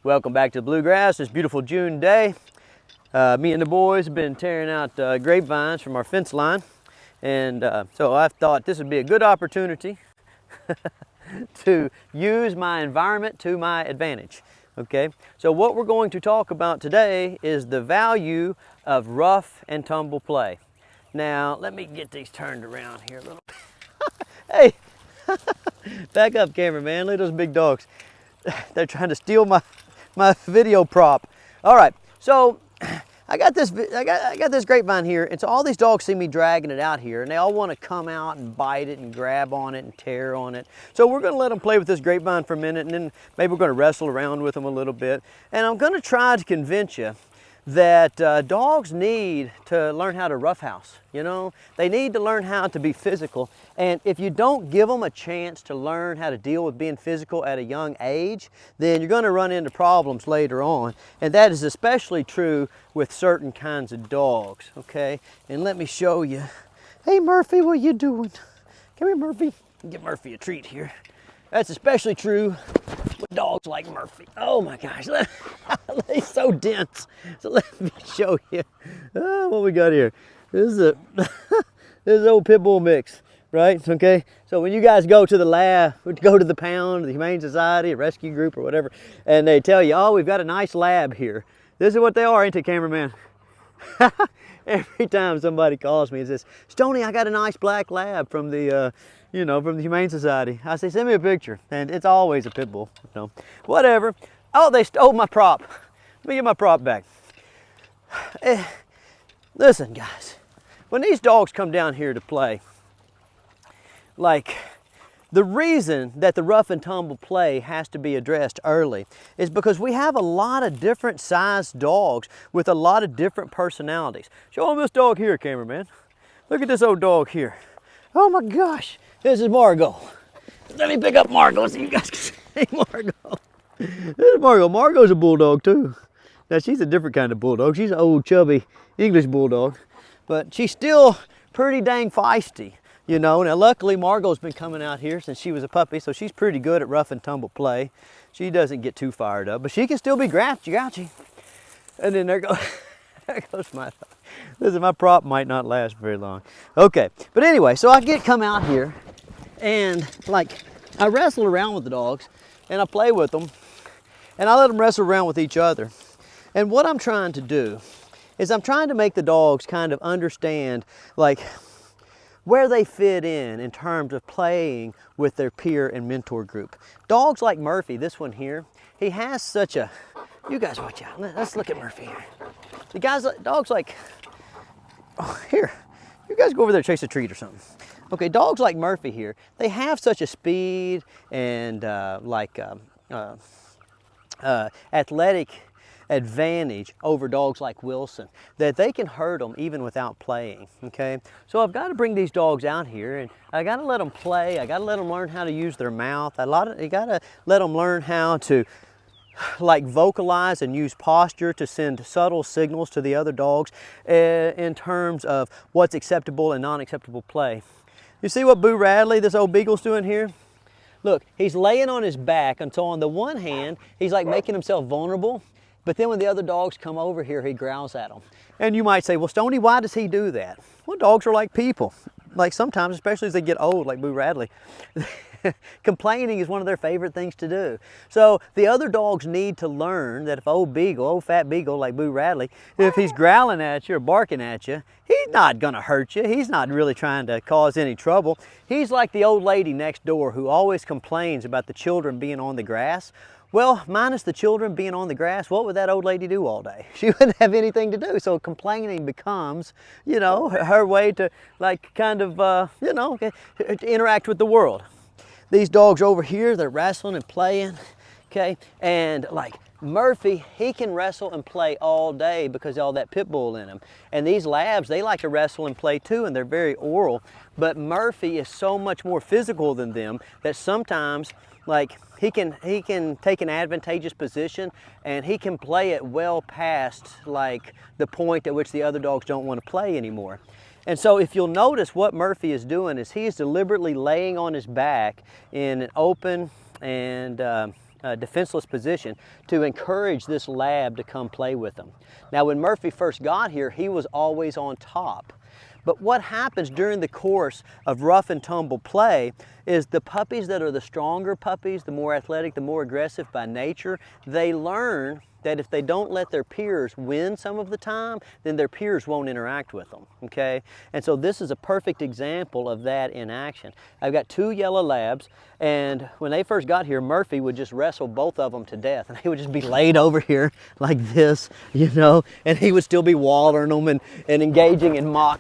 Welcome back to the Bluegrass. This beautiful June day. Me and the boys have been tearing out grapevines from our fence line. And so I thought this would be a good opportunity to use my environment to my advantage. Okay, so what we're going to talk about today is the value of rough and tumble play. Now, let me get these turned around here a little bit. Hey, back up, cameraman. Look at those big dogs. They're trying to steal my video prop. All right, so I got this grapevine here, and so all these dogs see me dragging it out here, and they all want to come out and bite it and grab on it and tear on it. So we're going to let them play with this grapevine for a minute, and then maybe we're going to wrestle around with them a little bit. And I'm going to try to convince you that dogs need to learn how to roughhouse. You know, they need to learn how to be physical. And if you don't give them a chance to learn how to deal with being physical at a young age, then you're going to run into problems later on. And that is especially true with certain kinds of dogs. Okay, and let me show you. Hey Murphy, what you doing? Come here, Murphy. Give Murphy a treat here. That's especially true with dogs like Murphy. Oh my gosh, he's so dense. So let me show you what we got here. This is this is old pit bull mix, right? Okay, so when you guys go to the lab, go to the pound, the Humane Society, a rescue group or whatever, and they tell you, oh, we've got a nice lab here. This is what they are, ain't they, cameraman? Every time somebody calls me and says, Stoney, I got a nice black lab from the from the Humane Society. I say, send me a picture. And it's always a pit bull, whatever. Oh, they stole my prop. Let me get my prop back. Listen, guys, when these dogs come down here to play, like, the reason that the rough and tumble play has to be addressed early is because we have a lot of different sized dogs with a lot of different personalities. Show them this dog here, cameraman. Look at this old dog here. Oh my gosh, this is Margot. Let me pick up Margot so you guys can see Margot. This is Margot. Margot's a bulldog too. Now she's a different kind of bulldog. She's an old chubby English bulldog, but she's still pretty dang feisty. Now luckily Margot's been coming out here since she was a puppy, so she's pretty good at rough and tumble play. She doesn't get too fired up, but she can still be grouchy. And then there goes my, listen, my prop might not last very long. Okay, but anyway, so I come out here and like I wrestle around with the dogs and I play with them and I let them wrestle around with each other. And what I'm trying to do is I'm trying to make the dogs kind of understand like where they fit in terms of playing with their peer and mentor group. Dogs like Murphy, this one here, he has such a, you guys watch out, let's look at Murphy here. Dogs like, oh, here, you guys go over there and chase a treat or something. Okay, dogs like Murphy here, they have such a speed and athletic advantage over dogs like Wilson that they can hurt them even without playing. Okay, so I've got to bring these dogs out here and I got to let them play. I got to let them learn how to use their mouth. You got to let them learn how to like vocalize and use posture to send subtle signals to the other dogs in terms of what's acceptable and non-acceptable play. You see what Boo Radley, this old beagle's doing here? Look, he's laying on his back until on the one hand he's like making himself vulnerable. But then when the other dogs come over here, he growls at them. And you might say, well, Stoney, why does he do that? Well, dogs are like people. Like sometimes, especially as they get old, like Boo Radley, complaining is one of their favorite things to do. So the other dogs need to learn that if old fat beagle like Boo Radley, if he's growling at you or barking at you, he's not gonna hurt you. He's not really trying to cause any trouble. He's like the old lady next door who always complains about the children being on the grass. Well, minus the children being on the grass, what would that old lady do all day? She wouldn't have anything to do. So complaining becomes, her way to like kind of, to interact with the world. These dogs over here, they're wrestling and playing, okay? And like Murphy, he can wrestle and play all day because of all that pit bull in him. And these labs, they like to wrestle and play too, and they're very oral. But Murphy is so much more physical than them that sometimes, like, he can take an advantageous position and he can play it well past like the point at which the other dogs don't want to play anymore. And so if you'll notice what Murphy is doing is he is deliberately laying on his back in an open and defenseless position to encourage this lab to come play with them. Now when Murphy first got here, he was always on top. But what happens during the course of rough and tumble play is the puppies that are the stronger puppies, the more athletic, the more aggressive by nature, they learn that if they don't let their peers win some of the time, then their peers won't interact with them, okay? And so this is a perfect example of that in action. I've got 2 yellow labs, and when they first got here, Murphy would just wrestle both of them to death, and they would just be laid over here like this, you know, and he would still be wallering them and engaging in mock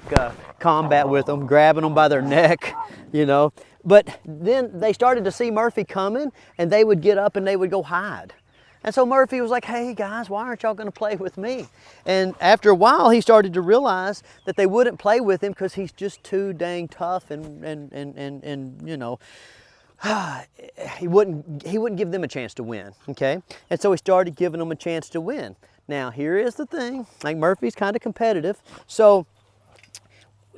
combat with them, grabbing them by their neck, you know. But then they started to see Murphy coming, and they would get up and they would go hide. And so Murphy was like, hey guys, why aren't y'all gonna play with me? And after a while, he started to realize that they wouldn't play with him because he's just too dang tough and you know, he wouldn't give them a chance to win, okay? And so he started giving them a chance to win. Now, here is the thing, like Murphy's kind of competitive, so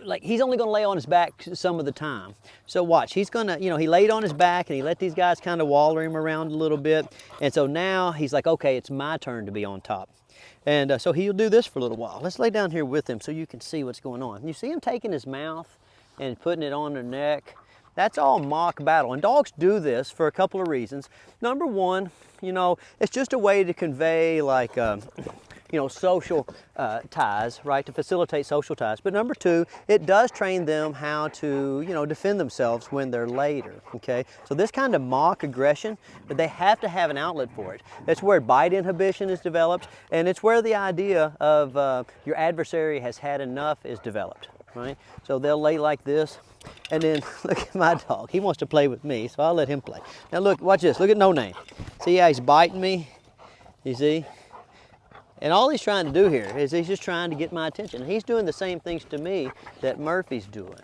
like he's only gonna lay on his back some of the time. So watch, he's gonna, you know, he laid on his back and he let these guys kind of waller him around a little bit. And so now he's like, okay, it's my turn to be on top. And so he'll do this for a little while. Let's lay down here with him so you can see what's going on. You see him taking his mouth and putting it on their neck. That's all mock battle. And dogs do this for a couple of reasons. Number one, you know, it's just a way to convey like, you know, social ties, right, to facilitate social ties. But number two, it does train them how to, you know, defend themselves when they're later, okay? So this kind of mock aggression, but they have to have an outlet for it. That's where bite inhibition is developed, and it's where the idea of your adversary has had enough is developed, right? So they'll lay like this, and then look at my dog. He wants to play with me, so I'll let him play. Now look, watch this, look at No Name. See how he's biting me? You see? And all he's trying to do here is he's just trying to get my attention. He's doing the same things to me that Murphy's doing.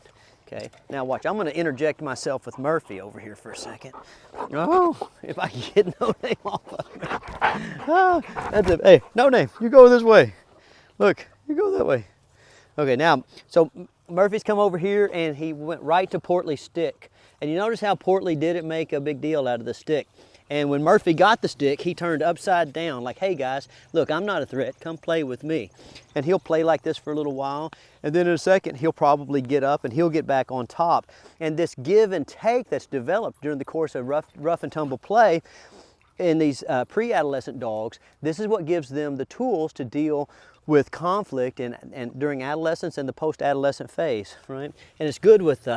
Okay, now watch, I'm going to interject myself with Murphy over here for a second. Oh, if I can get No Name off of me. Oh, that's it. Hey, No Name, you go this way. Look, you go that way. Okay, now, so Murphy's come over here and he went right to Portly's stick. And you notice how Portly didn't make a big deal out of the stick. And when Murphy got the stick, he turned upside down like, hey guys, look, I'm not a threat, come play with me. And he'll play like this for a little while, and then in a second, he'll probably get up and he'll get back on top. And this give and take that's developed during the course of rough and tumble play in these pre-adolescent dogs, this is what gives them the tools to deal with conflict and during adolescence and the post-adolescent phase, right? And it's good with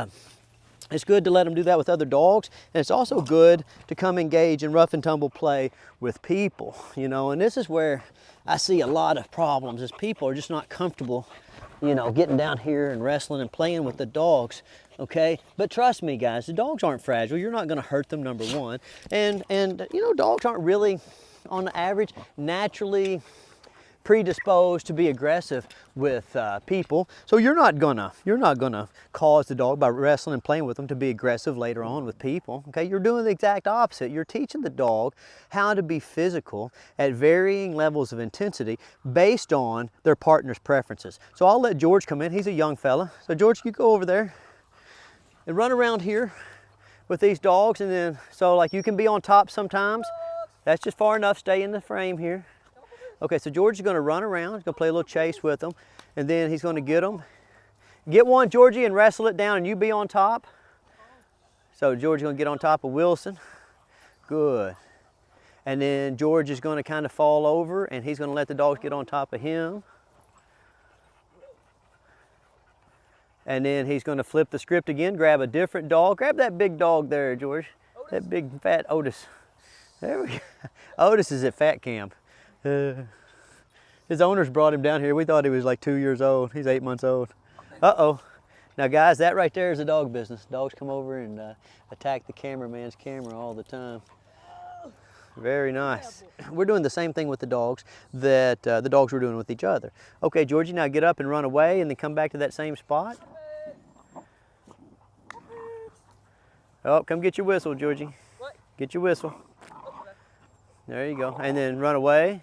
it's good to let them do that with other dogs, and it's also good to come engage in rough and tumble play with people, you know, and this is where I see a lot of problems is people are just not comfortable, you know, getting down here and wrestling and playing with the dogs, okay? But trust me, guys, the dogs aren't fragile. You're not gonna hurt them, number one. And you know, dogs aren't really, on the average, naturally predisposed to be aggressive with people. So you're not gonna cause the dog by wrestling and playing with them to be aggressive later on with people. Okay, you're doing the exact opposite. You're teaching the dog how to be physical at varying levels of intensity based on their partner's preferences. So I'll let George come in. He's a young fella. So George, you go over there and run around here with these dogs, and then so like you can be on top sometimes. That's just far enough. Stay in the frame here. Okay, so George is going to run around. He's going to play a little chase with them, and then he's going to get them. Get one, Georgie, and wrestle it down, and you be on top. So George is going to get on top of Wilson. Good. And then George is going to kind of fall over, and he's going to let the dogs get on top of him. And then he's going to flip the script again, grab a different dog. Grab that big dog there, George. Otis. That big fat Otis. There we go. Otis is at fat camp. His owners brought him down here. We thought he was like 2 years old. He's 8 months old. Uh-oh. Now guys, that right there is the dog business. Dogs come over and attack the cameraman's camera all the time. Very nice. We're doing the same thing with the dogs that the dogs were doing with each other. Okay, Georgie, now get up and run away and then come back to that same spot. Oh, come get your whistle, Georgie. What? Get your whistle. There you go. And then run away.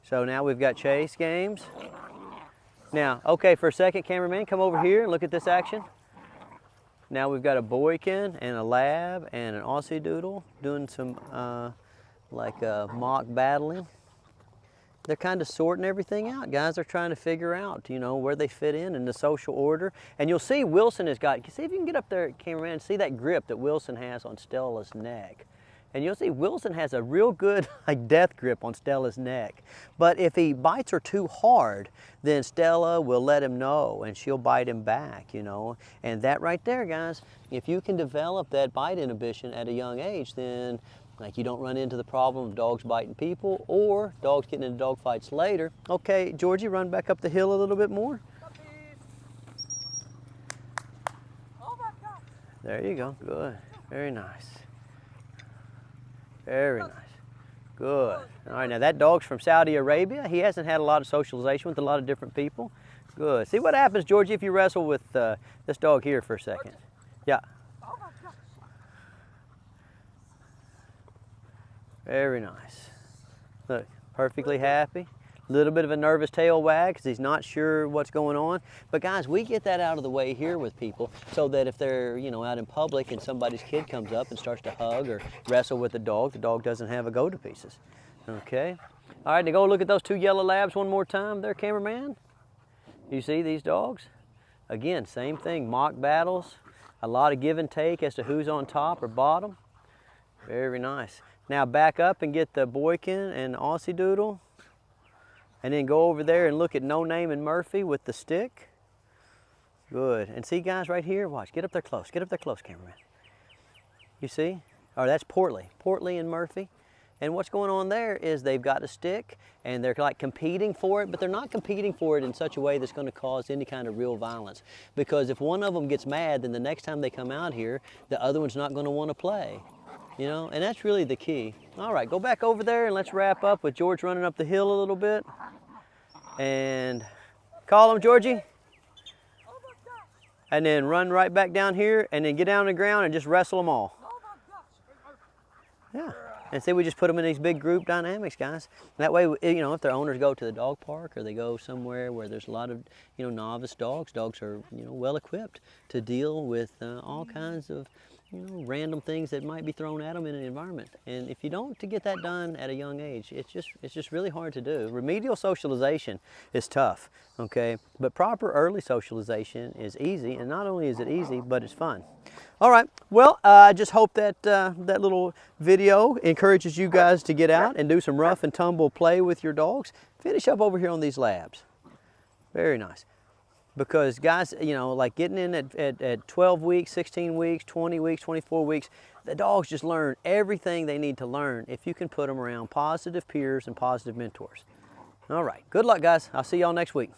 So now we've got chase games. Now, okay, for a second, cameraman, come over here and look at this action. Now we've got a boykin and a lab and an Aussie doodle doing some mock battling. They're kind of sorting everything out. Guys are trying to figure out, you know, where they fit in the social order. And you'll see Wilson has got, see if you can get up there, cameraman, see that grip that Wilson has on Stella's neck. And you'll see Wilson has a real good like death grip on Stella's neck. But if he bites her too hard, then Stella will let him know and she'll bite him back, you know. And that right there, guys, if you can develop that bite inhibition at a young age, then like you don't run into the problem of dogs biting people or dogs getting into dog fights later. Okay, Georgie, run back up the hill a little bit more. Puppies. Oh my God. There you go, good, very nice. Very nice. Good. All right, now that dog's from Saudi Arabia. He hasn't had a lot of socialization with a lot of different people. Good. See what happens, Georgie, if you wrestle with this dog here for a second. Yeah. Oh my gosh. Very nice. Look, perfectly happy. A little bit of a nervous tail wag because he's not sure what's going on. But guys, we get that out of the way here with people so that if they're, you know, out in public and somebody's kid comes up and starts to hug or wrestle with the dog doesn't have a go to pieces. Okay. All right, now go look at those two yellow labs one more time there, cameraman. You see these dogs? Again, same thing, mock battles. A lot of give and take as to who's on top or bottom. Very nice. Now back up and get the boykin and Aussie doodle. And then go over there and look at No Name and Murphy with the stick. Good. And see, guys, right here, watch. Get up there close. Get up there close, cameraman. You see? Oh, that's Portly and Murphy. And what's going on there is they've got a stick and they're like competing for it, but they're not competing for it in such a way that's going to cause any kind of real violence. Because if one of them gets mad, then the next time they come out here, the other one's not going to want to play. You know, and that's really the key. All right, go back over there and let's wrap up with George running up the hill a little bit. And call him, Georgie. And then run right back down here and then get down on the ground and just wrestle them all. Yeah. And see, we just put them in these big group dynamics, guys. That way, you know, if their owners go to the dog park or they go somewhere where there's a lot of, you know, novice dogs are, you know, well equipped to deal with all kinds of, you know, random things that might be thrown at them in an environment. And if you don't to get that done at a young age, it's just really hard to do. Remedial socialization is tough, okay? But proper early socialization is easy, and not only is it easy, but it's fun. All right, well, I just hope that that little video encourages you guys to get out and do some rough and tumble play with your dogs. Finish up over here on these labs. Very nice. Because guys, you know, like getting in at 12 weeks, 16 weeks, 20 weeks, 24 weeks, the dogs just learn everything they need to learn if you can put them around positive peers and positive mentors. All right, good luck, guys. I'll see y'all next week.